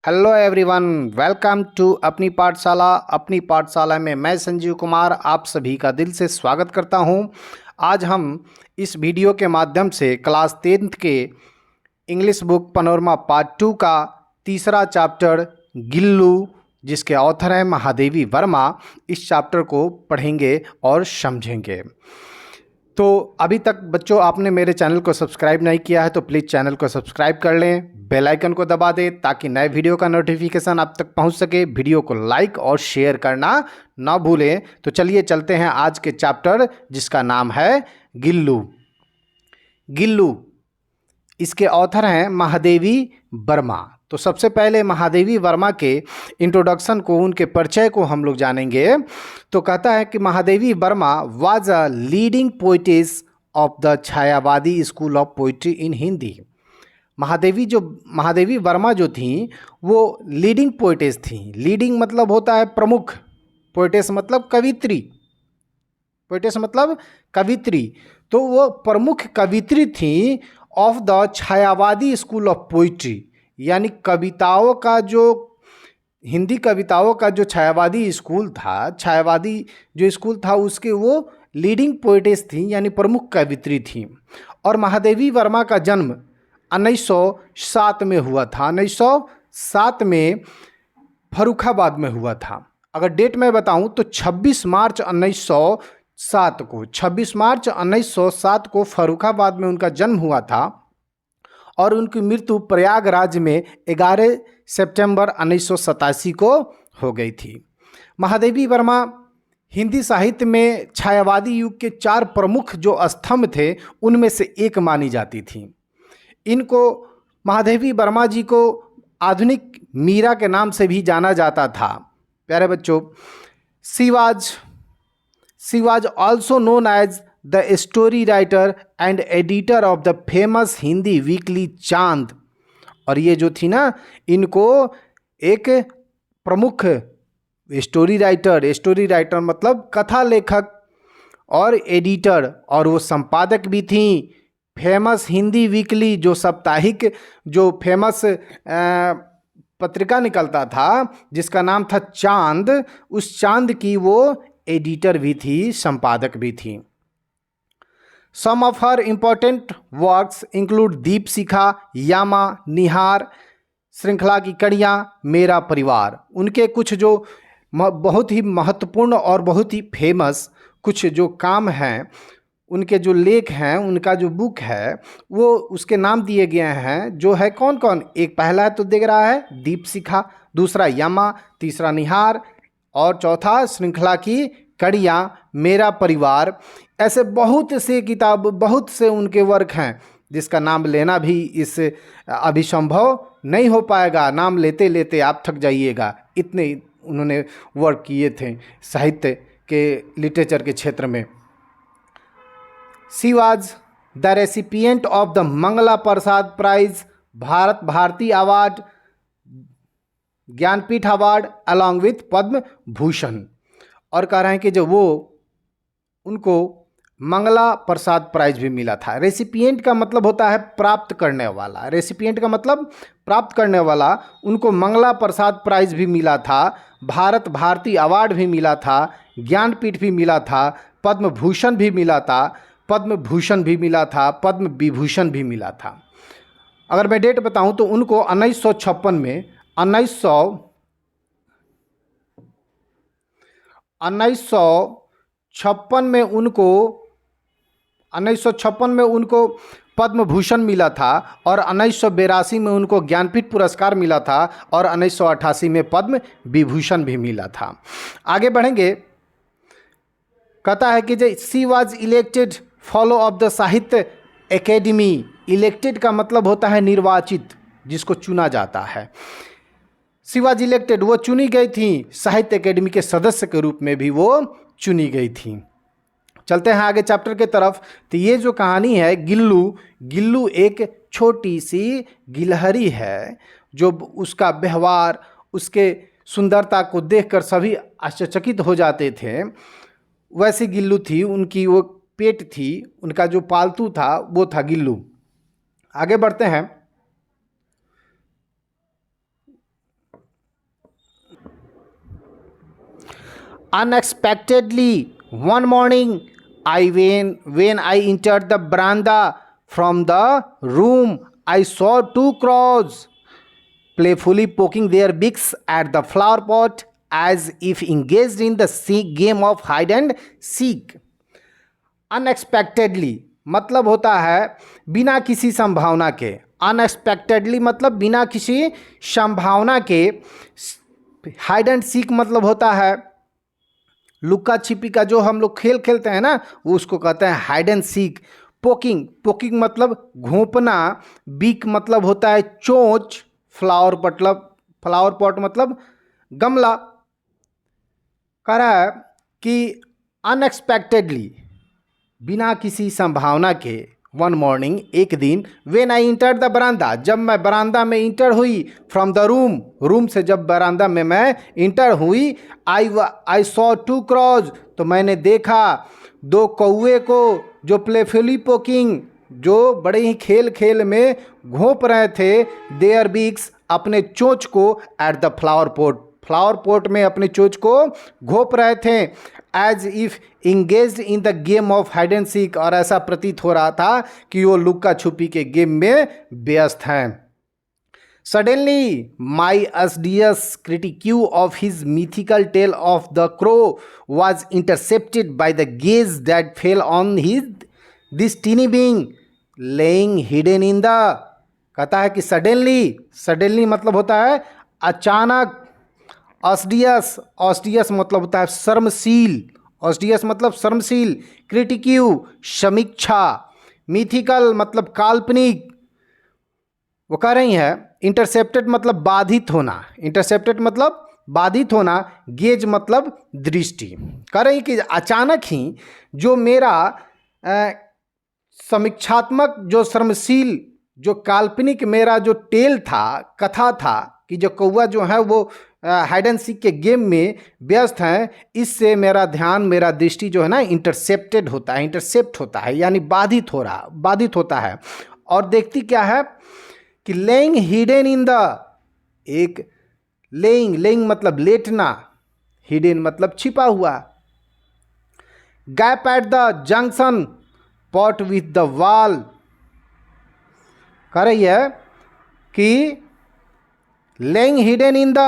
Hello everyone, welcome to अपनी पाठशाला। अपनी पाठशाला में मैं संजीव कुमार आप सभी का दिल से स्वागत करता हूं। आज हम इस वीडियो के माध्यम से क्लास 10th के इंग्लिश बुक पनोरमा पार्ट 2 का तीसरा चैप्टर गिल्लू, जिसके ऑथर हैं महादेवी वर्मा, इस चैप्टर को पढ़ेंगे और समझेंगे। तो अभी तक बच्चों आपने मेरे चैनल को सब्सक्राइब नहीं किया है तो प्लीज़ चैनल को सब्सक्राइब कर लें, बेल आइकन को दबा दें ताकि नए वीडियो का नोटिफिकेशन आप तक पहुंच सके। वीडियो को लाइक और शेयर करना ना भूलें। तो चलिए चलते हैं आज के चैप्टर, जिसका नाम है गिल्लू। गिल्लू, इसके ऑथर हैं महादेवी वर्मा। तो सबसे पहले महादेवी वर्मा के इंट्रोडक्शन को, उनके परिचय को हम लोग जानेंगे। तो कहता है कि Mahadevi Verma was a leading poetess of the Chhayavadi school of poetry in Hindi. Mahadevi Verma जो थी वो लीडिंग पोइटेस थी। लीडिंग मतलब होता है प्रमुख, पोइटेस मतलब कवित्री, पोइटेस मतलब कवित्री। तो वो प्रमुख कवित्री थी of the Chhayavadi school of poetry, यानी कविताओं का जो, हिंदी कविताओं का जो छायावादी स्कूल था, छायावादी जो स्कूल था उसके वो लीडिंग पोइटेस थी, यानी प्रमुख कवित्री थी। और महादेवी वर्मा का जन्म 1907 में हुआ था। 1907 में फर्रुखाबाद में हुआ था। अगर डेट में बताऊं तो 26 मार्च 1907 को फर्रुखाबाद में उनका जन्म हुआ था और उनकी मृत्यु प्रयागराज में 11 सितंबर 1987 को हो गई थी। महादेवी वर्मा हिंदी साहित्य में छायावादी युग के 4 प्रमुख जो स्तंभ थे उनमें से एक मानी जाती थी। इनको, महादेवी वर्मा जी को आधुनिक मीरा के नाम से भी जाना जाता था। प्यारे बच्चों, she was also known as the story writer and editor of the famous Hindi weekly चांद। और ये जो थी ना, इनको एक प्रमुख स्टोरी राइटर मतलब कथा लेखक और एडिटर, और वो संपादक भी थी फेमस हिंदी वीकली, जो साप्ताहिक, जो फेमस पत्रिका निकलता था जिसका नाम था चांद, उस चांद की वो एडिटर भी थी, संपादक भी थी। Some of her important works include Deepshikha, Yama, Nihar, Shrinkhala ki कड़ियाँ, मेरा परिवार। उनके कुछ जो बहुत ही महत्वपूर्ण और बहुत ही फेमस कुछ जो काम हैं, उनके जो लेख हैं, उनका जो बुक है वो उसके नाम दिए गए हैं, जो है कौन कौन। एक पहला तो देख रहा है दीपशिखा, दूसरा यामा, तीसरा निहार और चौथा श्रृंखला की कड़ियाँ, मेरा परिवार। ऐसे बहुत से किताब, बहुत से उनके वर्क हैं जिसका नाम लेना भी इस अभी संभव नहीं हो पाएगा। नाम लेते लेते आप थक जाइएगा, इतने उन्होंने वर्क किए थे साहित्य के, लिटरेचर के क्षेत्र में। She was the recipient of the Mangala Prasad prize, Bharat Bharati award, Jnanpith award along with Padma Bhushan. और कह रहे हैं कि जो वो, उनको मंगला प्रसाद प्राइज भी मिला था। रेसिपिएंट का मतलब होता है प्राप्त करने वाला, रेसिपिएंट का मतलब प्राप्त करने वाला। उनको मंगला प्रसाद प्राइज भी मिला था, भारत भारती अवार्ड भी मिला था, ज्ञानपीठ भी मिला था, पद्म भूषण भी मिला था, पद्म भूषण भी मिला था, पद्म विभूषण भी मिला था। अगर मैं डेट बताऊं तो उनको 1956 में 1956 में उनको पद्म भूषण मिला था और 1982 में उनको ज्ञानपीठ पुरस्कार मिला था और 1988 में पद्म विभूषण भी मिला था। आगे बढ़ेंगे। कहता है कि she was elected follow of the साहित्य एकेडमी। इलेक्टेड का मतलब होता है निर्वाचित, जिसको चुना जाता है। शी वाज इलेक्टेड, वो चुनी गई थी, साहित्य एकेडमी के सदस्य के रूप में भी वो चुनी गई थी। चलते हैं आगे चैप्टर के तरफ। तो ये जो कहानी है गिल्लू एक छोटी सी गिलहरी है, जो उसका व्यवहार, उसके सुंदरता को देखकर सभी आश्चर्यचकित हो जाते थे। वैसी गिल्लू थी, उनकी वो पेट थी, उनका जो पालतू था वो था गिल्लू। आगे बढ़ते हैं। Unexpectedly, one morning, when I entered the veranda from the room, I saw two crows playfully poking their beaks at the flower pot as if engaged in the game of hide and seek. Unexpectedly मतलब होता है बिना किसी संभावना के. Unexpectedly मतलब बिना किसी संभावना के. हाइड एंड सीक मतलब होता है लुक्का छिपी का जो हम लोग खेल खेलते हैं ना, वो उसको कहते हैं hide and seek. Poking, poking मतलब घोंपना. बीक मतलब होता है चोंच. फ्लावर पॉट मतलब गमला. कह रहा है कि अनएक्सपेक्टेडली बिना किसी संभावना के, वन मॉर्निंग एक दिन, वेन आई इंटर द बरामदा जब मैं बरामदा में इंटर हुई, फ्रॉम द रूम रूम से जब बरामदा में मैं इंटर हुई, आई सॉ टू क्रॉज तो मैंने देखा दो कौवे को जो प्लेफुली पोकिंग जो बड़े ही खेल खेल में घोंप रहे थे, देयर बीक्स अपने चोंच को एट द फ्लावर पोट में अपने चोंच को घोंप रहे थे. As if engaged in the game of hide and seek और ऐसा प्रतीत हो रहा था कि वो लुक्का छुपी के गेम में व्यस्त हैं. Suddenly, my Asdius critique of his mythical tale of the crow was intercepted by the gaze that fell on this teeny being laying hidden in the. कहता है कि सडनली मतलब होता है अचानक. ऑस्डियस मतलब होता है शर्मशील. ऑस्डियस मतलब शर्मशील. क्रिटिक्यू समीक्षा. मिथिकल मतलब काल्पनिक. वो कह रही है इंटरसेप्टेड मतलब बाधित होना. गेज मतलब दृष्टि. कह रही कि अचानक ही जो मेरा समीक्षात्मक, जो शर्मशील, जो काल्पनिक मेरा जो टेल था, कथा था कि जो कौवा जो है वो हाइड एंड सीक के गेम में व्यस्त हैं, इससे मेरा ध्यान, मेरा दृष्टि जो है ना इंटरसेप्ट होता है यानी बाधित होता है. और देखती क्या है कि लेइंग हिडन इन द, एक लेइंग मतलब लेटना, हिडन मतलब छिपा हुआ. Gap at the junction pot with the wall. कह रही है कि laying hidden in the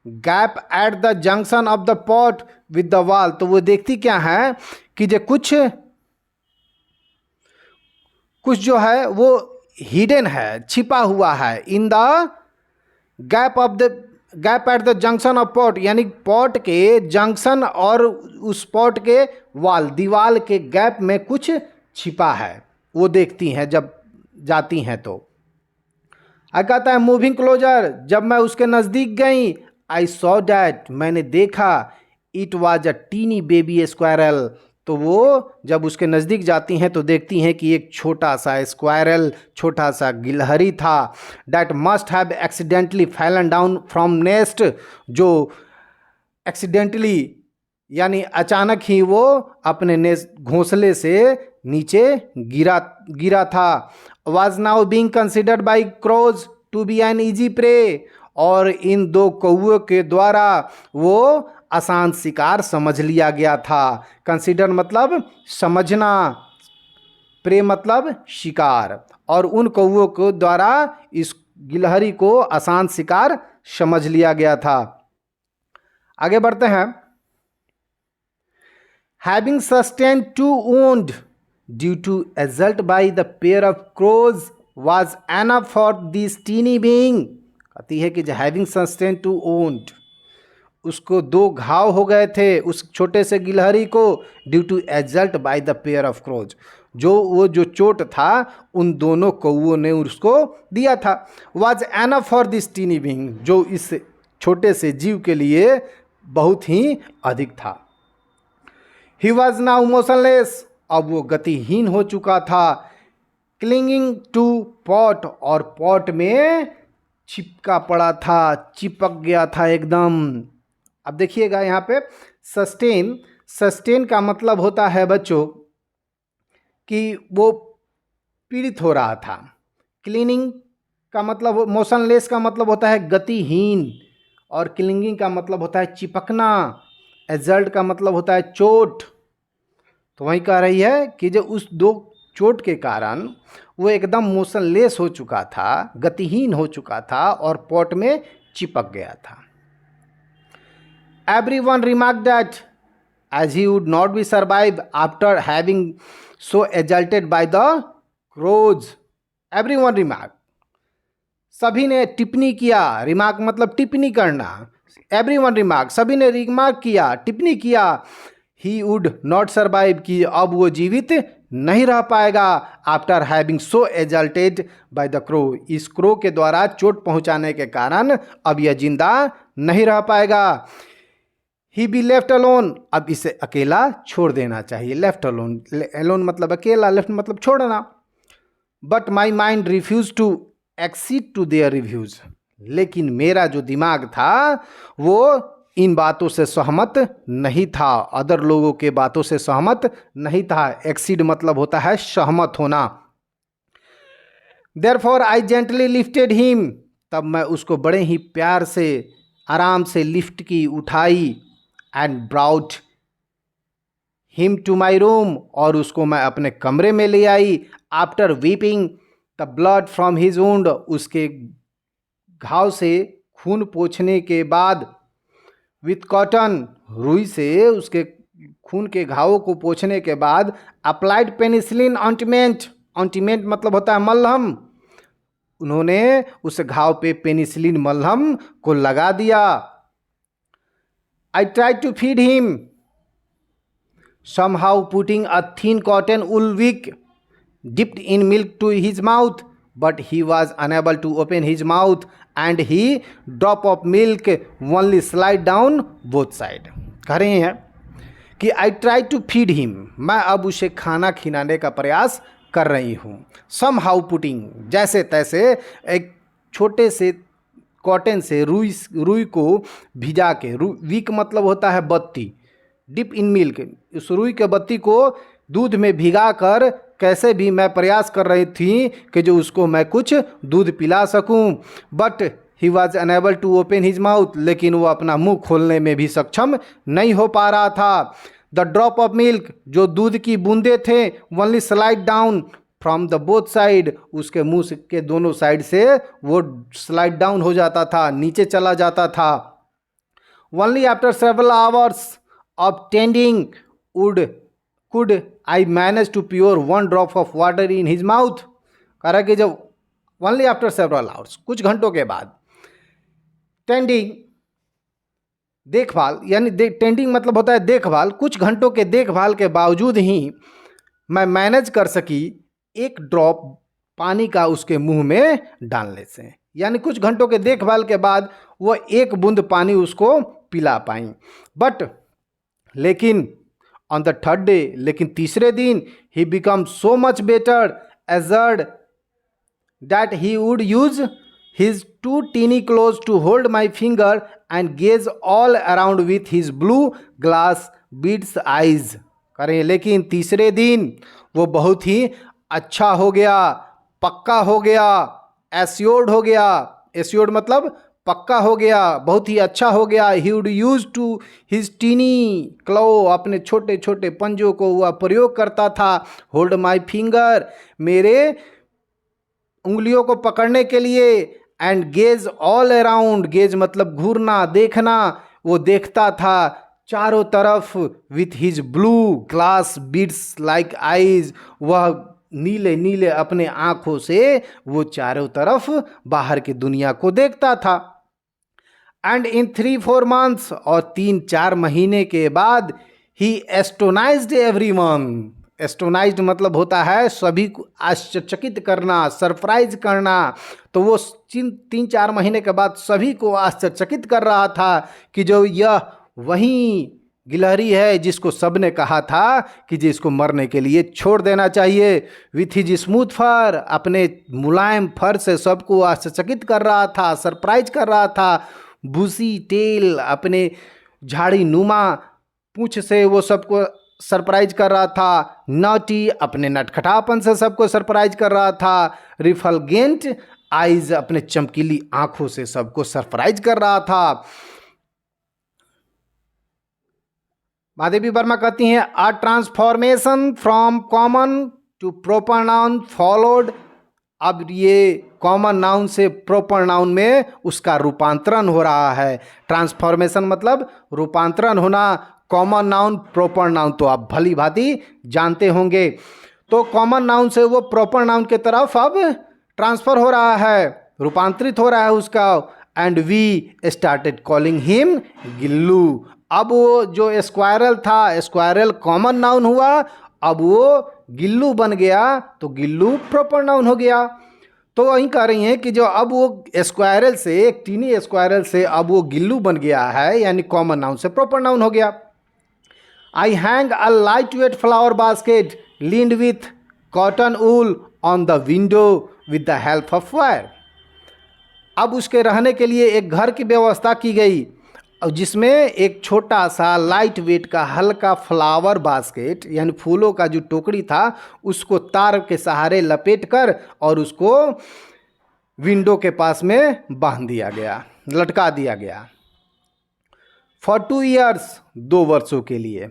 gap at the junction of the pot with the wall. तो वो देखती क्या है कि जो कुछ जो है वो हिडन है, छिपा हुआ है. In the gap at the junction of pot यानी पॉट के जंक्शन और उस पॉट के दीवाल के गैप में कुछ छिपा है. वो देखती हैं जब जाती हैं तो. कहता है मूविंग क्लोजर जब मैं उसके नज़दीक गई, आई सॉ डैट मैंने देखा, it was a tiny baby squirrel. तो वो जब उसके नज़दीक जाती हैं तो देखती हैं कि एक छोटा सा स्क्वायरल, छोटा सा गिलहरी था. That must have accidentally Fallon down from nest. जो एक्सीडेंटली यानी अचानक ही वो अपने नेस्ट घोंसले से नीचे गिरा था. Was now being considered by crows to be an easy prey. और इन दो कौओं के द्वारा वो आसान शिकार समझ लिया गया था. कंसिडर मतलब समझना, प्रे मतलब शिकार. और उन कौओं के द्वारा इस गिलहरी को आसान शिकार समझ लिया गया था. आगे बढ़ते हैं. Having sustained two wounds due to assault by the pair of crows was enough for this teeny being. कहती है कि having sustained two wounds, उसको दो घाव हो गए थे उस छोटे से गिलहरी को, due to assault by the pair of crows. जो चोट था उन दोनों कौओं ने उसको दिया था. was enough for this teeny being, जो इस छोटे से जीव के लिए बहुत ही अधिक था. He was now motionless, अब वो गतिहीन हो चुका था. क्लिंगिंग टू पॉट, और पॉट में चिपका पड़ा था, चिपक गया था एकदम. अब देखिएगा यहाँ पे सस्टेन का मतलब होता है बच्चों कि वो पीड़ित हो रहा था. क्लीनिंग का मतलब, मोशनलेस का मतलब होता है गतिहीन, और क्लिंगिंग का मतलब होता है चिपकना. एजल्ट का मतलब होता है चोट। तो वही कह रही है कि जो उस दो चोट के कारण वो एकदम मोशनलेस हो चुका था, गतिहीन हो चुका था और पॉट में चिपक गया था। Everyone remarked that as he would not be survived after having so exalted by the crows. Everyone remarked. सभी ने टिप्पणी किया। रिमार्क मतलब टिप्पणी करना। एवरीवन रिमार्क, सभी ने रिमार्क किया, टिप्पणी किया। ही वुड नॉट सर्वाइव, कि अब वो जीवित नहीं रह पाएगा। After having so exalted by the crow, इस क्रो के द्वारा चोट पहुंचाने के कारण अब यह जिंदा नहीं रह पाएगा। ही बी लेफ्ट अलोन, अब इसे अकेला छोड़ देना चाहिए। लेफ्ट अलोन, अलोन मतलब अकेला, लेफ्ट मतलब छोड़ना। But my mind refuse to accede to their reviews, लेकिन मेरा जो दिमाग था वो इन बातों से सहमत नहीं था, अदर लोगों के बातों से सहमत नहीं था। एक्सीड मतलब होता है सहमत होना। Therefore I gently lifted him, तब मैं उसको बड़े ही प्यार से आराम से लिफ्ट की, उठाई। And brought him to my room, और उसको मैं अपने कमरे में ले आई। After wiping the blood from his wound, उसके घाव से खून पोंछने के बाद, विथ कॉटन, रुई से उसके खून के घावों को पोंछने के बाद, अप्लाइड पेनिसिलिन ऑइंटमेंट, ऑइंटमेंट मतलब होता है मलहम, उन्होंने उस घाव पे पेनिसिलिन मलहम को लगा दिया। I tried to feed him, somehow putting a thin cotton wool wick dipped in milk to his mouth, but he was unable to open his mouth and he drop of milk only slide down both side। कह रहे हैं कि I tried to feed him, मैं अब उसे खाना खिलाने का प्रयास कर रही हूँ। somehow putting, जैसे तैसे एक छोटे से कॉटन से रुई को भिजा के, वीक मतलब होता है बत्ती, डिप इन मिल्क, उस रुई के बत्ती को दूध में भिगा कर कैसे भी मैं प्रयास कर रही थी कि जो उसको मैं कुछ दूध पिला सकूं। But he was unable to open his mouth, लेकिन वो अपना मुंह खोलने में भी सक्षम नहीं हो पा रहा था। द ड्रॉप ऑफ मिल्क, जो दूध की बूंदे थे, only slide down from the both side, उसके मुंह के दोनों साइड से वो स्लाइड डाउन हो जाता था, नीचे चला जाता था। Only after several hours of tending could I manage to pour one drop of water in his mouth. कह रहा कि जब ओनली आफ्टर सेवरल आवर्स, कुछ घंटों के बाद, टेंडिंग देखभाल, यानी टेंडिंग मतलब होता है देखभाल, कुछ घंटों के देखभाल के बावजूद ही मैं मैनेज कर सकी एक ड्रॉप पानी का उसके मुंह में डालने से, यानी कुछ घंटों के देखभाल के बाद वो एक बूंद पानी उसको पिला पाई। बट लेकिन ऑन द थर्ड डे, लेकिन तीसरे दिन, he become so much better assured that he would use his two tiny claws to hold my finger and gaze all around with his blue glass beads eyes. करें, लेकिन तीसरे दिन वो बहुत ही अच्छा हो गया, पक्का हो गया, एश्योर्ड हो गया। एश्योर्ड मतलब पक्का हो गया, बहुत ही अच्छा हो गया। He would use two his tiny claw, अपने छोटे छोटे पंजों को वह प्रयोग करता था। होल्ड माई फिंगर, मेरे उंगलियों को पकड़ने के लिए। And gaze all around, gauge मतलब घूरना, देखना, वो देखता था चारों तरफ। With his blue glass beads like eyes, वह नीले नीले अपने आंखों से वो चारों तरफ बाहर की दुनिया को देखता था। एंड इन 3-4 months, और 3-4 महीने के बाद, ही एस्टोनाइज्ड एवरीवन। एस्टोनाइज्ड मतलब होता है सभी को आश्चर्यचकित करना, सरप्राइज करना। तो वो 3-4 महीने के बाद सभी को आश्चर्यचकित कर रहा था कि जो यह वही गिलहरी है जिसको सबने कहा था कि जिसको मरने के लिए छोड़ देना चाहिए। विथ हिज स्मूथ फर, अपने मुलायम फर से सबको आश्चर्यचकित कर रहा था, सरप्राइज कर रहा था। बुसी टेल, अपने झाड़ी नुमा पूंछ से वो सबको सरप्राइज कर रहा था। नॉटी, अपने नटखटापन से सबको सरप्राइज कर रहा था। रिफलगेंट आइज, अपने चमकीली आंखों से सबको सरप्राइज कर रहा था। महादेवी वर्मा कहती हैं a transformation from common to proper noun followed. अब ये कॉमन नाउन से प्रॉपर नाउन में उसका रूपांतरण हो रहा है। ट्रांसफॉर्मेशन मतलब रूपांतरण होना, कॉमन नाउन प्रॉपर नाउन तो आप भली भांति जानते होंगे। तो कॉमन नाउन से वो प्रॉपर नाउन की तरफ अब ट्रांसफर हो रहा है, रूपांतरित हो रहा है उसका। And we started calling him Gillu. अब वो जो स्क्वायरल था, स्क्वायरल कॉमन नाउन हुआ, अब वो गिल्लू बन गया, तो गिल्लू प्रॉपर नाउन हो गया। तो वही कह रही हैं कि जो अब वो स्क्वायरल से, एक टीनी स्क्वायरल से अब वो गिल्लू बन गया है, यानी कॉमन नाउन से प्रॉपर नाउन हो गया। I hang a light weight flower basket leaned with cotton wool on the window with the help of wire. अब उसके रहने के लिए एक घर की व्यवस्था की गई, जिसमें एक छोटा सा लाइट वेट का हल्का फ्लावर बास्केट यानी फूलों का जो टोकरी था उसको तार के सहारे लपेट कर और उसको विंडो के पास में बांध दिया गया, लटका दिया गया। फॉर 2 years, 2 वर्षों के लिए।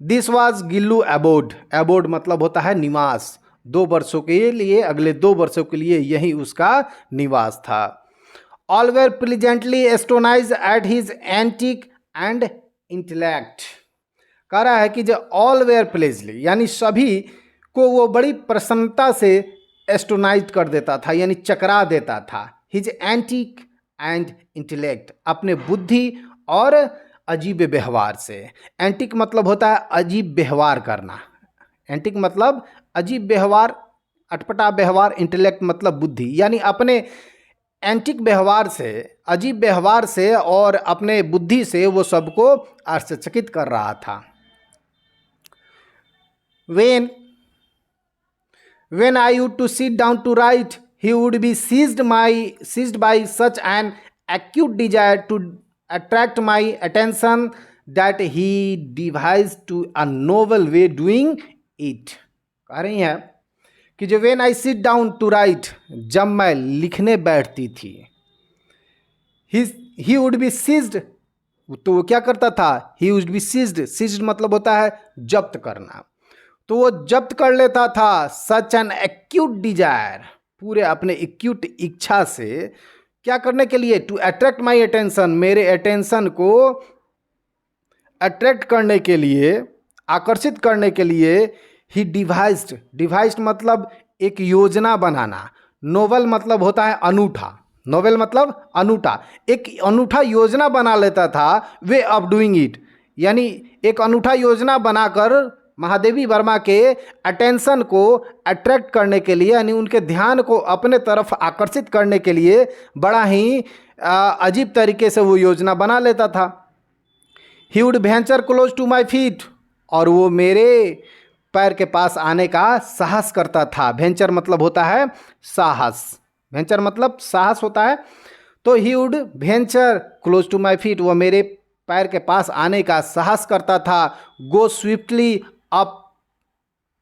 This was Gillu एबोड। एबोड मतलब होता है निवास। 2 वर्षों के लिए, अगले 2 वर्षों के लिए यही उसका निवास था। All were pleasantly astonished at his antic and intellect। कह रहा है कि जो all were pleasantly यानी सभी को वो बड़ी प्रसन्नता से एस्टोनाइज कर देता था, यानी चकरा देता था। His antic and intellect, अपने बुद्धि और अजीब व्यवहार से। एंटिक मतलब होता है अजीब व्यवहार करना। एंटिक मतलब अजीब व्यवहार, अटपटा व्यवहार। इंटेलेक्ट मतलब बुद्धि, यानी अपने एंटिक व्यवहार से, अजीब व्यवहार से और अपने बुद्धि से वो सबको आश्चर्यचकित कर रहा था। When I used to sit down to write, he would be seized by such an acute desire to attract my attention that he devised to a novel way doing it। कह रही हैं कि जो when I sit down to write, जब मैं लिखने बैठती थी, ही वुड बी सीज्ड, तो वो क्या करता था, he would be seized. Seized मतलब होता है जब्त करना, तो वो जब्त कर लेता था। सच एन एक्यूट डिजायर, पूरे अपने एक्यूट इच्छा से क्या करने के लिए, टू अट्रैक्ट माई अटेंशन, मेरे अटेंशन को अट्रैक्ट करने के लिए, आकर्षित करने के लिए। ही डिवाइज्ड मतलब एक योजना बनाना। नोवेल मतलब होता है अनूठा, नोवेल मतलब अनूठा, एक अनूठा योजना बना लेता था। वे ऑफ डूइंग इट, यानी एक अनूठा योजना बनाकर महादेवी वर्मा के अटेंशन को अट्रैक्ट करने के लिए, यानी उनके ध्यान को अपने तरफ आकर्षित करने के लिए बड़ा ही अजीब तरीके से वो योजना बना लेता था। He would venture close to my feet, और वो मेरे पैर के पास आने का साहस करता था। वेंचर मतलब होता है साहस, वेंचर मतलब साहस होता है। तो he would venture close to my feet, वो मेरे पैर के पास आने का साहस करता था। Go swiftly up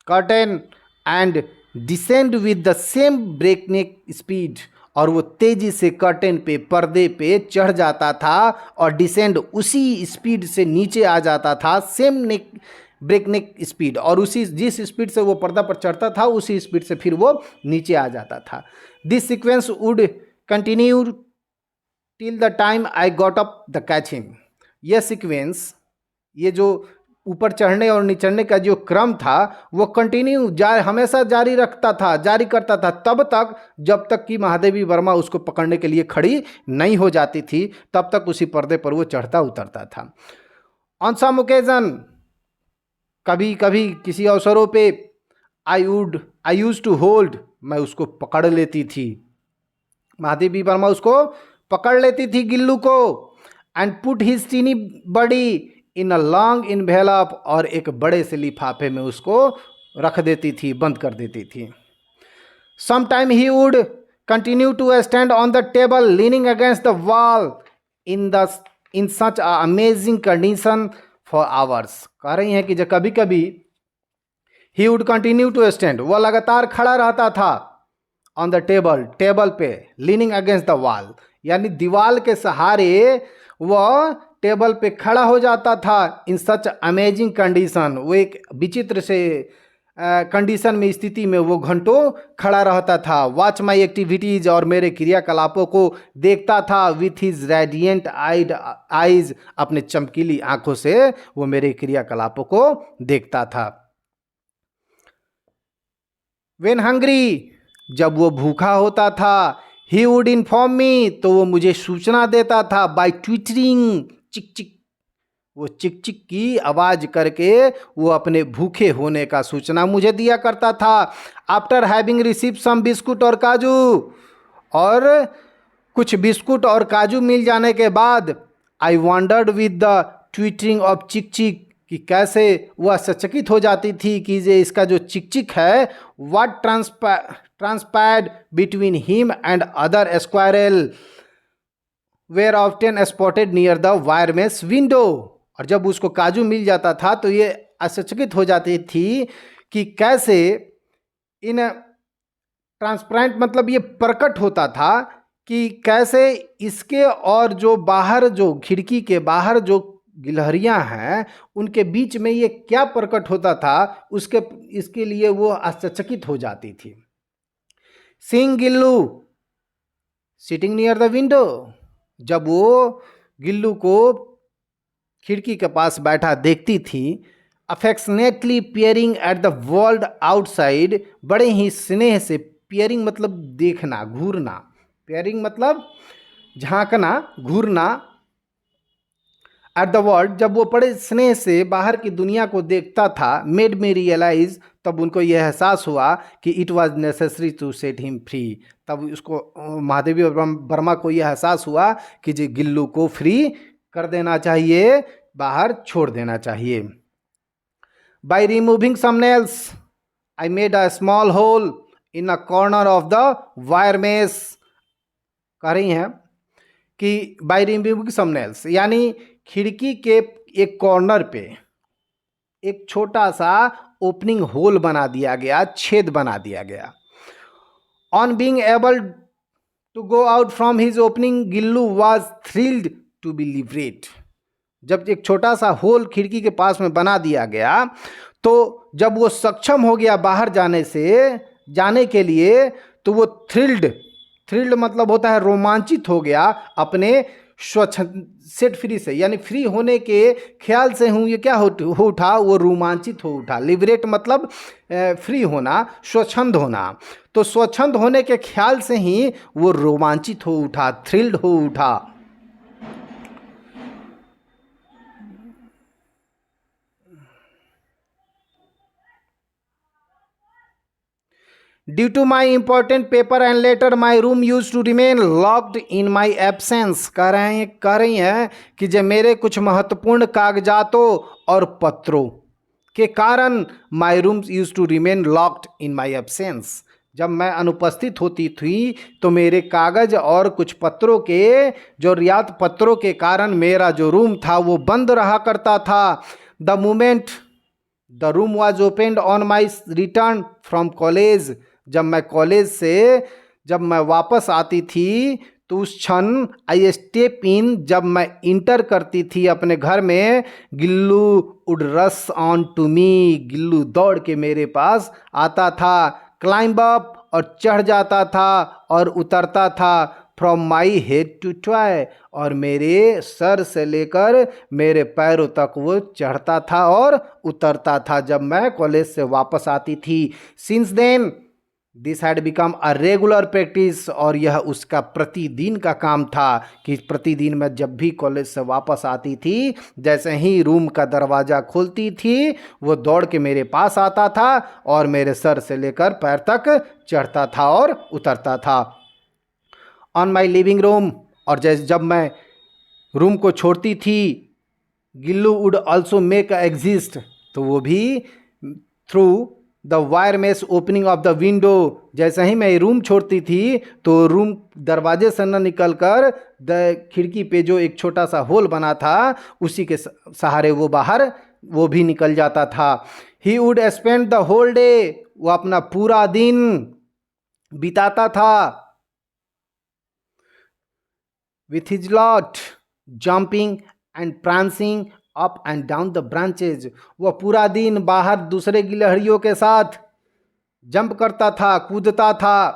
curtain and descend with the same breakneck speed, और वो तेजी से कर्टेन पे, पर्दे पे चढ़ जाता था और डिसेंड उसी स्पीड से नीचे आ जाता था। सेम ब्रेकनेक स्पीड, और उसी जिस स्पीड से वो पर्दा पर चढ़ता था उसी स्पीड से फिर वो नीचे आ जाता था। This sequence would continue till the time I got up the catch him. यह सीक्वेंस, ये जो ऊपर चढ़ने और नीचे का जो क्रम था वो कंटिन्यू हमेशा जारी करता था तब तक जब तक कि महादेवी वर्मा उसको पकड़ने के लिए खड़ी नहीं हो जाती थी, तब तक उसी पर्दे पर वो चढ़ता उतरता था। ऑन सम ओकेजन, कभी कभी किसी अवसरों पे, आई यूज टू होल्ड, मैं उसको पकड़ लेती थी, महादेवी वर्मा उसको पकड़ लेती थी गिल्लू को। And put his tiny body in a long envelope, और एक बड़े से लिफाफे में उसको रख देती थी, बंद कर देती थी। Some time he would continue to stand on the table leaning against the wall in such a amazing condition for hours. कह रही हैं कि जब कभी कभी he would continue to stand, वह लगातार खड़ा रहता था, ऑन द टेबल पे, लीनिंग अगेंस्ट द वॉल, यानी दीवार के सहारे वह टेबल पे खड़ा हो जाता था इन सच अमेजिंग कंडीशन। वो एक विचित्र से कंडीशन में, स्थिति में वो घंटों खड़ा रहता था। वॉच माई एक्टिविटीज, और मेरे क्रियाकलापों को देखता था विथ हिज रेडियंट आइज, अपने चमकीली आंखों से वो मेरे क्रियाकलापों को देखता था। व्हेन हंग्री, जब वो भूखा होता था, ही वुड इन्फॉर्म मी, तो वो मुझे सूचना देता था बाय ट्विटरिंग, चिक चिक, वो चिक चिक की आवाज करके वो अपने भूखे होने का सूचना मुझे दिया करता था। After having receive some biscuit और काजू, और कुछ बिस्कुट और काजू मिल जाने के बाद, आई wandered with the twittering of चिक चिक, कि कैसे वह सचकित हो जाती थी कि ये इसका जो चिक चिक है, what transpired between him and other squirrel were often spotted near the wire mesh window. और जब उसको काजू मिल जाता था तो ये आश्चर्यचकित हो जाती थी कि कैसे इन ट्रांसपेरेंट, मतलब ये प्रकट होता था कि कैसे इसके और जो बाहर, जो खिड़की के बाहर जो गिलहरियां हैं उनके बीच में ये क्या प्रकट होता था, इसके लिए वो आश्चर्यचकित हो जाती थी। Seeing Gillu sitting near the window, जब वो गिल्लू को खिड़की के पास बैठा देखती थी, affectionately peering at the world outside, बड़े ही स्नेह से, पियरिंग मतलब देखना, घूरना, पियरिंग मतलब झांकना, घूरना, एट द वर्ल्ड, जब वो बड़े स्नेह से बाहर की दुनिया को देखता था, मेड मी रियलाइज, तब उनको यह एहसास हुआ कि it was necessary to set him free, तब उसको महादेवी वर्मा को यह एहसास हुआ कि जी गिल्लू को फ्री कर देना चाहिए, बाहर छोड़ देना चाहिए। By removing some nails I made a small hole in a corner of the wire mess, कह रही हैं कि बाय रिमूविंग सम नेल्स, यानी खिड़की के एक कॉर्नर पे एक छोटा सा ओपनिंग होल बना दिया गया, छेद बना दिया गया। On being able to go out from his opening, Gillu was thrilled to be liberate, जब एक छोटा सा होल खिड़की के पास में बना दिया गया, तो जब वो सक्षम हो गया बाहर जाने के लिए, तो वो थ्रिल्ड मतलब होता है रोमांचित हो गया अपने सेट फ्री से, यानी फ्री होने के ख्याल से हूँ, ये क्या हो उठा, वो रोमांचित हो उठा। लिबरेट मतलब फ्री होना, स्वच्छंद होना, तो स्वच्छंद होने के ख्याल से ही वो रोमांचित हो उठा, थ्रिल्ड हो उठा। Due to my important paper and letter, my room used to remain locked in my absence। कह रही हैं कि जब मेरे कुछ महत्वपूर्ण कागजातों और पत्रों के कारण my room used to remain locked in my absence, जब मैं अनुपस्थित होती थी तो मेरे कागज और कुछ पत्रों के, जो रियायत पत्रों के कारण मेरा जो रूम था वो बंद रहा करता था। The moment the room was opened on my return from college, जब मैं वापस आती थी तो उस क्षण, आई स्टेप इन, जब मैं इंटर करती थी अपने घर में, Gillu would rush on to me, Gillu दौड़ के मेरे पास आता था। क्लाइंब अप, और चढ़ जाता था और उतरता था। From my head to toe, और मेरे सर से लेकर मेरे पैरों तक वो चढ़ता था और उतरता था जब मैं कॉलेज से वापस आती थी। Since then this had become a regular practice, और यह उसका प्रतिदिन का काम था कि प्रतिदिन मैं जब भी कॉलेज से वापस आती थी, जैसे ही रूम का दरवाज़ा खोलती थी, वो दौड़ के मेरे पास आता था और मेरे सर से लेकर पैर तक चढ़ता था और उतरता था। ऑन माई लिविंग रूम, और जब मैं रूम को छोड़ती थी, Gillu would also make exist, तो वो भी through the wire mesh opening of the window, जैसे ही मैं रूम छोड़ती थी तो रूम दरवाजे से न निकल कर खिड़की पे जो एक छोटा सा होल बना था उसी के सहारे वो बाहर वो भी निकल जाता था। He would spend the whole day, वो अपना पूरा दिन बिताता था with his lot jumping and prancing up and down the branches, वह पूरा दिन बाहर दूसरे गिलहरियों के साथ जंप करता था, कूदता था।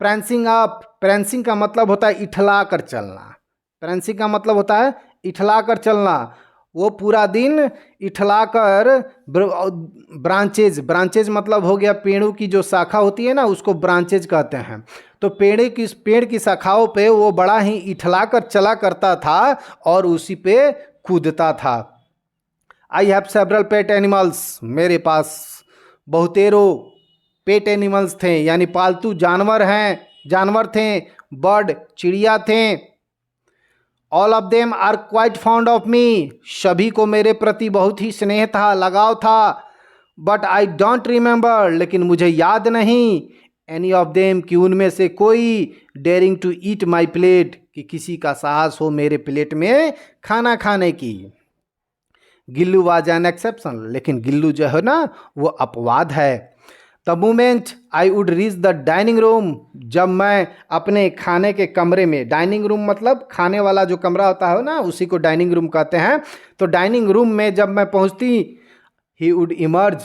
प्रांसिंग अप, प्रांसिंग का मतलब होता है इठला कर चलना, प्रांसिंग का मतलब होता है इठला कर चलना। वो पूरा दिन इठला कर ब्रांचेज, ब्रांचेज मतलब हो गया पेड़ों की जो शाखा होती है ना, उसको ब्रांचेज कहते हैं। तो पेड़ की शाखाओं पे वो बड़ा ही इठला कर चला करता था और उसी पे कूदता था। I have several pet animals, मेरे पास बहुतेरों पेट एनिमल्स थे, यानी पालतू जानवर थे। बर्ड, चिड़िया थे। All of them are quite fond of me, सभी को मेरे प्रति बहुत ही स्नेह था, लगाव था। बट आई डोंट रिमेंबर, लेकिन मुझे याद नहीं, एनी ऑफ देम, कि उनमें से कोई daring to eat my plate, कि किसी का साहस हो मेरे प्लेट में खाना खाने की। गिल्लू वाज एन एक्सेप्शन, लेकिन गिल्लू जो है ना वो अपवाद है। The moment I would reach the dining room, जब मैं अपने खाने के कमरे में, डाइनिंग रूम मतलब खाने वाला जो कमरा होता है ना, उसी को डाइनिंग रूम कहते हैं। तो डाइनिंग रूम में जब मैं पहुंचती, he would emerge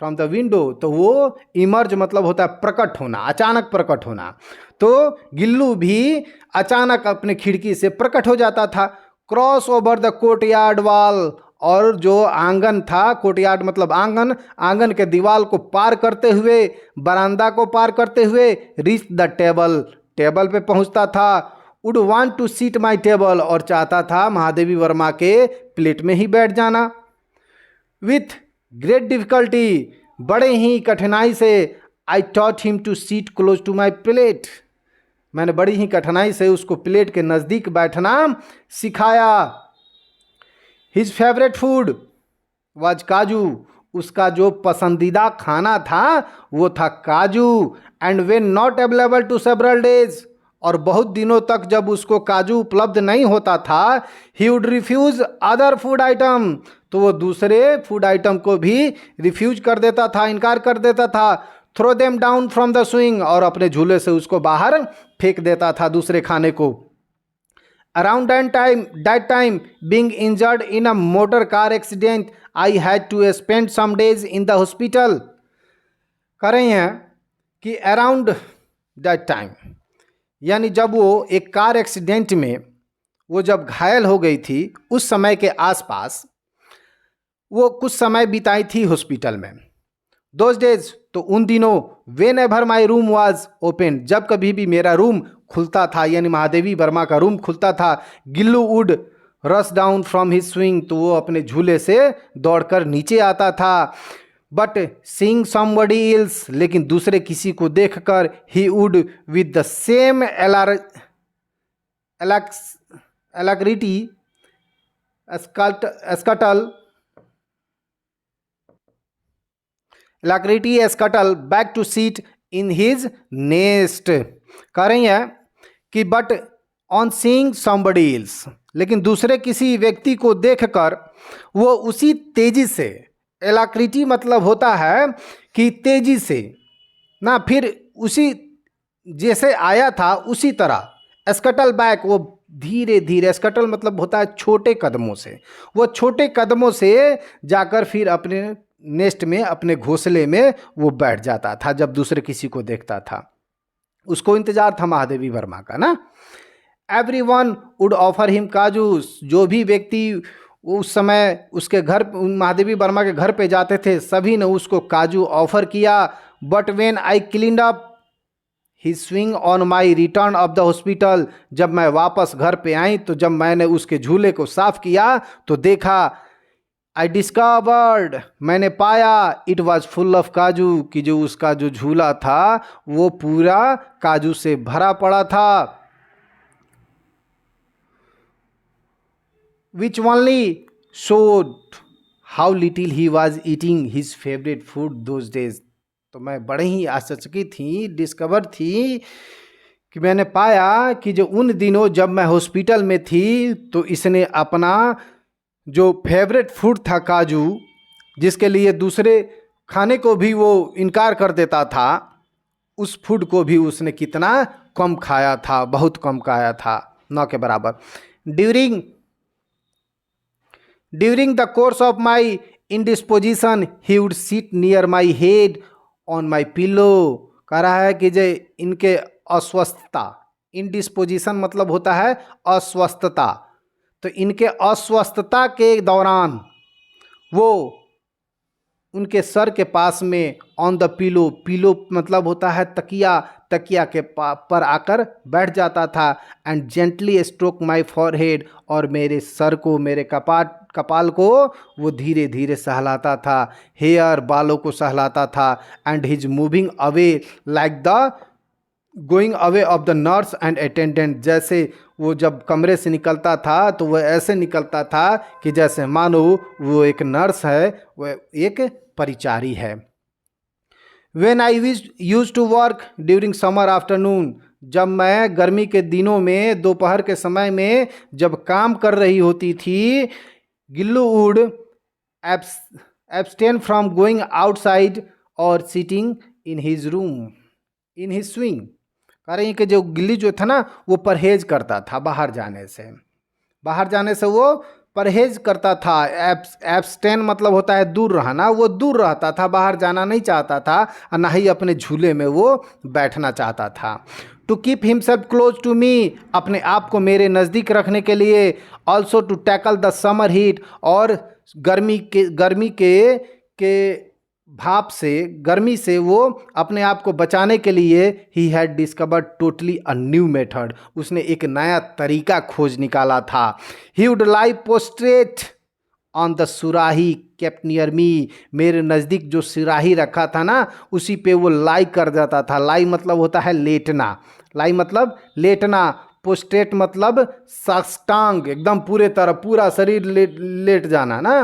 from the window, तो वो इमर्ज मतलब होता है प्रकट होना, अचानक प्रकट होना। तो गिल्लू भी अचानक अपने खिड़की से प्रकट हो जाता था। Cross over the courtyard wall, और जो आंगन था, कोर्टयार्ड मतलब आंगन, आंगन के दीवार को पार करते हुए, बरामदा को पार करते हुए, रीच द टेबल, टेबल पे पहुंचता था। Would want to sit my table, और चाहता था महादेवी वर्मा के प्लेट में ही बैठ जाना। विथ ग्रेट डिफिकल्टी, बड़े ही कठिनाई से, I taught him to sit close to my plate, मैंने बड़ी ही कठिनाई से उसको प्लेट के नज़दीक बैठना सिखाया। हिज फेवरेट फूड वाज काजू, उसका जो पसंदीदा खाना था वो था काजू। And when not available to several days, और बहुत दिनों तक जब उसको काजू उपलब्ध नहीं होता था, he would refuse other food item, तो वो दूसरे फूड आइटम को भी रिफ्यूज कर देता था, इनकार कर देता था। Throw them down from the swing, और अपने झूले से उसको बाहर फेंक देता था दूसरे खाने को। Around that time, being injured in a motor car accident, I had to spend some days in the hospital. कह रहे हैं कि अराउंड दैट टाइम, यानी जब वो एक कार एक्सीडेंट में वो जब घायल हो गई थी, उस समय के आसपास वो कुछ समय बिताई थी हॉस्पिटल में। दोज डेज, तो उन दिनों, when ever my room was open, जब कभी भी मेरा रूम खुलता था, यानी महादेवी वर्मा का रूम खुलता था, Gillu would rush down from his swing, तो वो अपने झूले से दौड़कर नीचे आता था। बट सीइंग समबडी एल्स, लेकिन दूसरे किसी को देखकर, he would with the same alacrity scuttle back to seat in his nest. कह रही है कि but on seeing somebody else, लेकिन दूसरे किसी व्यक्ति को देखकर वो उसी तेजी से, एलाक्रिटी मतलब होता है कि तेजी से ना, फिर उसी जैसे आया था उसी तरह, स्कटल बैक, वो धीरे धीरे, स्कटल मतलब होता है छोटे कदमों से, वो छोटे कदमों से जाकर फिर अपने नेस्ट में, अपने घोंसले में वो बैठ जाता था जब दूसरे किसी को देखता था। उसको इंतजार था महादेवी वर्मा का ना। एवरीवन वुड ऑफर हिम काजू, जो भी व्यक्ति उस समय उसके घर, महादेवी वर्मा के घर पे जाते थे, सभी ने उसको काजू ऑफर किया। But when I cleaned up his swing on my return of the hospital, जब मैं वापस घर पे आई, तो जब मैंने उसके झूले को साफ किया तो देखा, आई डिस्कवर्ड, मैंने पाया, इट वॉज फुल ऑफ काजू, कि जो उसका जो झूला था वो पूरा काजू से भरा पड़ा था। Which only showed how little he was eating his favourite food those days. तो मैं बड़े ही आश्चर्यचकित थी, डिस्कवर थी कि मैंने पाया कि जो उन दिनों जब मैं हॉस्पिटल में थी, तो इसने अपना जो फेवरेट फूड था काजू, जिसके लिए दूसरे खाने को भी वो इनकार कर देता था, उस फूड को भी उसने कितना कम खाया था, बहुत कम खाया था, न के बराबर। During during the course of my indisposition he would sit near my head on my pillow. कह रहा है कि जो इनके अस्वस्थता, इंडिस्पोजिशन मतलब होता है अस्वस्थता, तो इनके अस्वस्थता के दौरान वो उनके सर के पास में ऑन द पिलो, पिलो मतलब होता है तकिया, तकिया के पर आकर बैठ जाता था। And gently stroke my forehead, और मेरे सर को, मेरे कपाल को वो धीरे धीरे सहलाता था, हेयर बालों को सहलाता था। And his moving away like the going away of the nurse and attendant, जैसे वो जब कमरे से निकलता था तो वह ऐसे निकलता था कि जैसे मानो वो एक नर्स है, वह एक परिचारी है। When I used to work during summer afternoon, जब मैं गर्मी के दिनों में दोपहर के समय में जब काम कर रही होती थी, Gillu would abstain from going outside or sitting in his room in his swing। कह रही कि जो गिल्ली जो था ना वो परहेज करता था बाहर जाने से, बाहर जाने से वो परहेज करता था। एब्सटेन मतलब होता है दूर रहना, वो दूर रहता था, बाहर जाना नहीं चाहता था और ना ही अपने झूले में वो बैठना चाहता था। To keep himself close to me, अपने आप को मेरे नज़दीक रखने के लिए। Also to tackle the summer heat, और गर्मी के भाप से, गर्मी से वो अपने आप को बचाने के लिए he had discovered totally a new method, उसने एक नया तरीका खोज निकाला था। He would lie prostrate on the surahi kept near me, मेरे नज़दीक जो सुराही रखा था ना उसी पे वो लाई कर जाता था। लाई मतलब होता है लेटना, लाई मतलब लेटना, पोस्ट्रेट मतलब साष्टांग, एकदम पूरे तरह पूरा शरीर लेट जाना ना,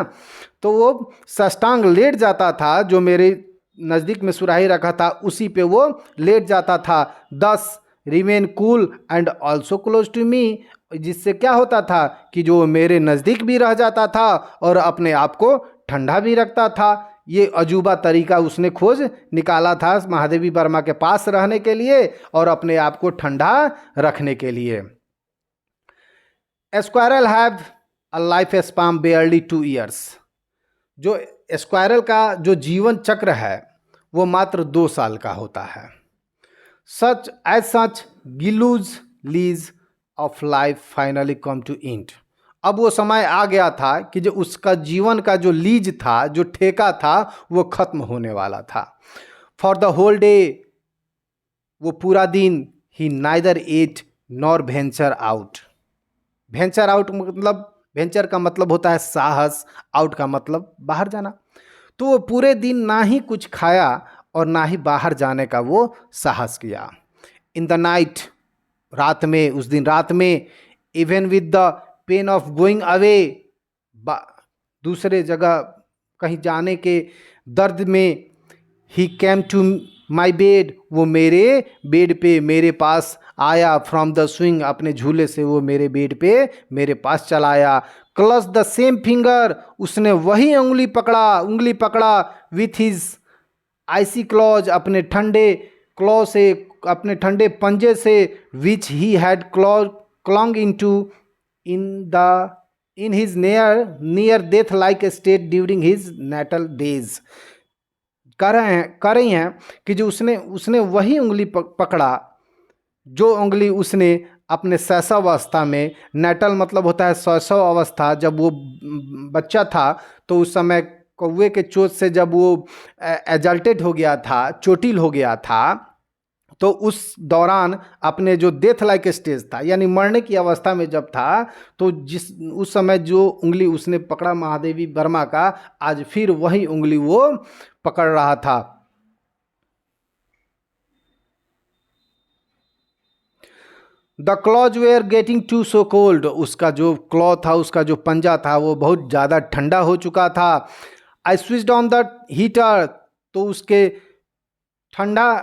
तो वो साष्टांग लेट जाता था, जो मेरे नज़दीक में सुराही रखा था उसी पे वो लेट जाता था। 10 remain cool and also close to me, जिससे क्या होता था कि जो मेरे नज़दीक भी रह जाता था और अपने आप को ठंडा भी रखता था। ये अजूबा तरीका उसने खोज निकाला था महादेवी वर्मा के पास रहने के लिए और अपने आप को ठंडा रखने के लिए। Squirrel have a life span बेयरली 2 years, जो स्क्वायरल का जो जीवन चक्र है वो मात्र 2 साल का होता है। Such Gillu's lease of life finally come to end, अब वो समय आ गया था कि जो उसका जीवन का जो लीज था, जो ठेका था, वो खत्म होने वाला था। फॉर द होल डे, वो पूरा दिन, he neither ate nor venture out. Venture out मतलब, वेंचर का मतलब होता है साहस, आउट का मतलब बाहर जाना। तो वो पूरे दिन ना ही कुछ खाया और ना ही बाहर जाने का वो साहस किया। इन द नाइट, रात में, उस दिन रात में, even with the pain of going away, दूसरे जगह कहीं जाने के दर्द में, ही केम टू माई बेड, वो मेरे बेड पे मेरे पास आया। फ्रॉम द स्विंग, अपने झूले से वो मेरे बेड पे मेरे पास चला आया। क्लच द सेम फिंगर, उसने वही उंगली पकड़ा। विथ हिज आइसी क्लॉज, अपने ठंडे क्लॉ से, अपने ठंडे पंजे से। Which he had clung in his near death like state during his natal days. कह रही हैं कि जो उसने वही उंगली पकड़ा जो उंगली उसने अपने शैशव अवस्था में, नेटल मतलब होता है शैशव अवस्था, जब वो बच्चा था तो उस समय कौवे के चोट से जब वो एजल्टेड हो गया था, चोटिल हो गया था, तो उस दौरान अपने जो डेथ लाइक स्टेज था यानी मरने की अवस्था में जब था, तो उस समय जो उंगली उसने पकड़ा महादेवी वर्मा का, आज फिर वही उंगली वो पकड़ रहा था। The claws were getting too so cold, उसका जो क्लॉ था, उसका जो पंजा था वो बहुत ज़्यादा ठंडा हो चुका था। I switched on the heater, तो उसके ठंडा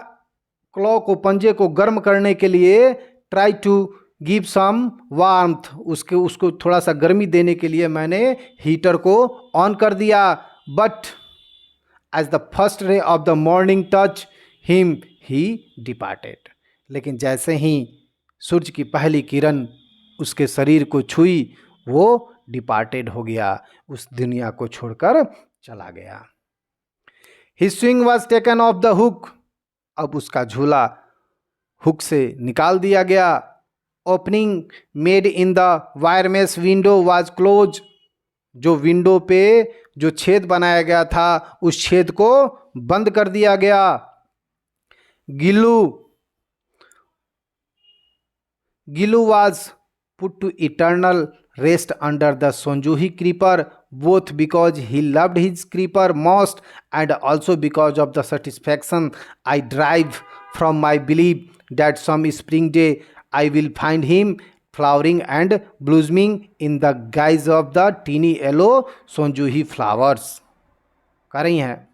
क्लॉ को, पंजे को गर्म करने के लिए, try to give some warmth, उसको थोड़ा सा गर्मी देने के लिए मैंने हीटर को ऑन कर दिया। But as the first ray of the morning touch him he departed, लेकिन जैसे ही सूरज की पहली किरण उसके शरीर को छुई, वो डिपार्टेड हो गया, उस दुनिया को छोड़कर चला गया। His swing was taken off the hook, अब उसका झूला हुक से निकाल दिया गया। Opening made in the wire mesh window was close, जो विंडो पे जो छेद बनाया गया था उस छेद को बंद कर दिया गया। Gillu was put to eternal rest under the sonjuhi creeper, both because he loved his creeper most and also because of the satisfaction I derive from my belief that some spring day I will find him flowering and blossoming in the guise of the teeny yellow sonjuhi flowers। कह रही हैं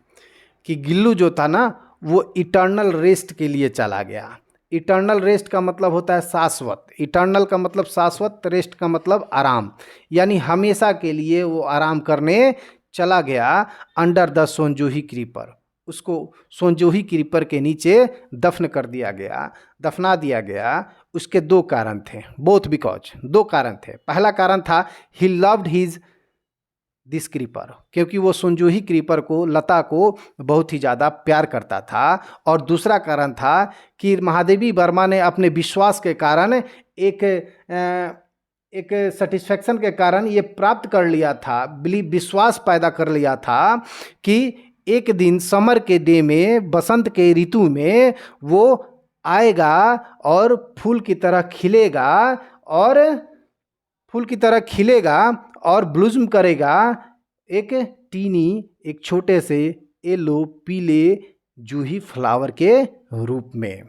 कि गिल्लू जो था ना वो eternal rest के लिए चला गया। इटर्नल रेस्ट का मतलब होता है शाश्वत, इटर्नल का मतलब शाश्वत, रेस्ट का मतलब आराम, यानी हमेशा के लिए वो आराम करने चला गया। अंडर द सोंजूही क्रीपर, उसको सोंजूही क्रीपर के नीचे दफन कर दिया गया, दफना दिया गया। उसके दो कारण थे, बोथ बिकॉज, दो कारण थे। पहला कारण था he loved his this creeper, क्योंकि वो सोंजूही क्रीपर को, लता को बहुत ही ज़्यादा प्यार करता था। और दूसरा कारण था कि महादेवी वर्मा ने अपने विश्वास के कारण एक सेटिस्फैक्शन के कारण ये प्राप्त कर लिया था, विश्वास पैदा कर लिया था कि एक दिन समर के डे में, बसंत के ऋतु में वो आएगा और फूल की तरह खिलेगा और ब्लूज़म करेगा एक छोटे से येलो पीले जूही फ्लावर के रूप में।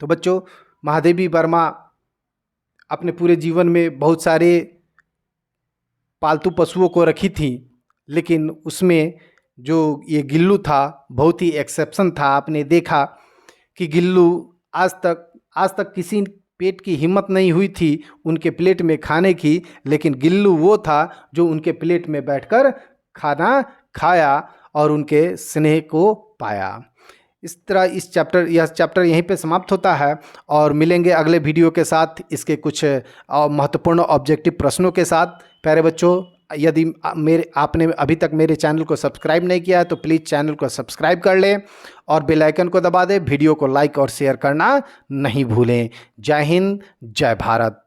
तो बच्चों, महादेवी वर्मा अपने पूरे जीवन में बहुत सारे पालतू पशुओं को रखी थी, लेकिन उसमें जो ये गिल्लू था बहुत ही एक्सेप्शन था। आपने देखा कि गिल्लू आज तक किसी पेट की हिम्मत नहीं हुई थी उनके प्लेट में खाने की, लेकिन गिल्लू वो था जो उनके प्लेट में बैठकर खाना खाया और उनके स्नेह को पाया। इस तरह यह चैप्टर यहीं पे समाप्त होता है और मिलेंगे अगले वीडियो के साथ इसके कुछ महत्वपूर्ण ऑब्जेक्टिव प्रश्नों के साथ। प्यारे बच्चों, यदि आपने अभी तक मेरे चैनल को सब्सक्राइब नहीं किया है तो प्लीज़ चैनल को सब्सक्राइब कर लें और बेल आइकन को दबा दें। वीडियो को लाइक और शेयर करना नहीं भूलें। जय हिंद, जय भारत।